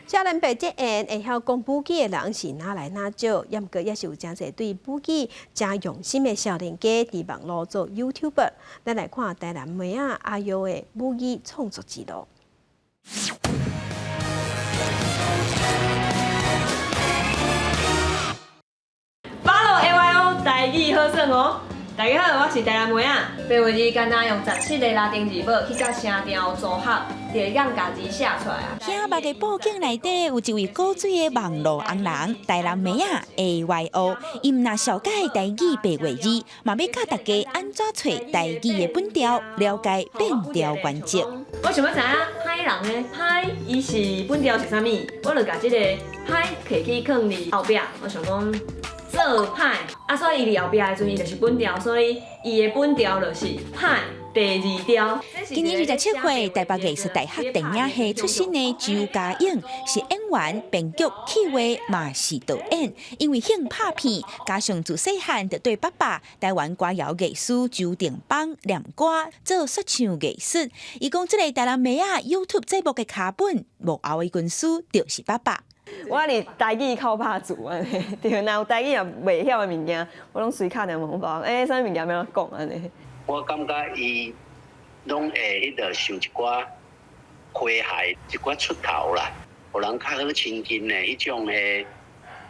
少年白这样会晓讲武器的人是哪来哪少，也毋过也是有真侪对武器真用心的少年家伫网络做 YouTuber。咱来看台南妹仔阿佑的武艺创作之路。Follow AYO 台语好耍哦！大家好，我是台南妹仔。白话字简单用17个拉丁字母去甲声调组合，就会将家己写出来啊。遐捌个报警内底有一位古锥的网络红人，台南妹仔 AYO， 伊毋若小解台语白话字，嘛要教大家安怎找台语的本调，了解变调原则。我想要知影歹人的歹，伊是本调是啥物？我就甲即个歹摕去放伫后壁。我想讲。做歹啊，所以伊伫后壁的阵，伊就是本调，所以伊的本调就是歹第二调。今年27岁，台北艺术大学电影系出身的周家颖是演员、编剧、企划，嘛是导演。因为兴拍片，加上自细汉就对爸爸台湾歌谣艺术周定邦念歌做说唱艺术。伊讲，这个台南妹仔 YouTube 节目的卡本幕后的军师就是爸爸。我伫台语靠拍做安尼，对，若有台语也袂晓的物件，我拢随卡两问包，啥物件要讲安尼。我感觉伊拢会受一寡诙谐，一寡出头啦，互人较好亲近的迄种的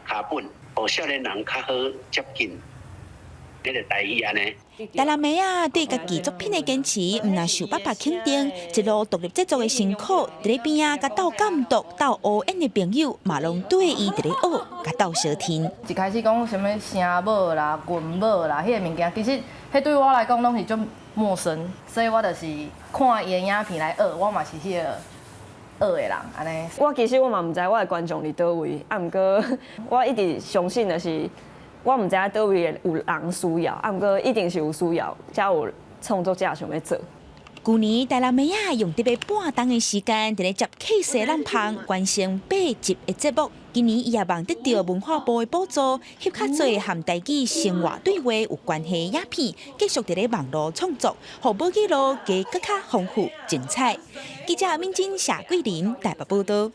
卡本，互少年人较好接近。迄个台语安尼。台南妹仔对家己作品的坚持，毋但受爸爸肯定，一路独立制作的辛苦，伫咧边仔甲斗监督、斗学演的朋友，嘛拢对伊伫咧学，甲斗相挺。一开始讲什么声母啦、棍母啦，迄个物件，其实迄对我来讲拢是足陌生，所以我就是看伊的影片来学，我嘛是迄个学的人安尼。我其实嘛毋知我的观众伫倒位，啊，毋过我一直相信的是。我唔知影倒位有人需要，啊，不过一定是有需要，才有创作者想要做。去年台南妹仔用特别半冬的时间，伫咧接气势浪旁完成8集的节目。今年伊也望得到文化部的补助，翕较侪和台语生活对话有关系影片，继续伫咧网络创作，互武艺路加更较丰富精彩。记者敏珍、谢桂林台北报道。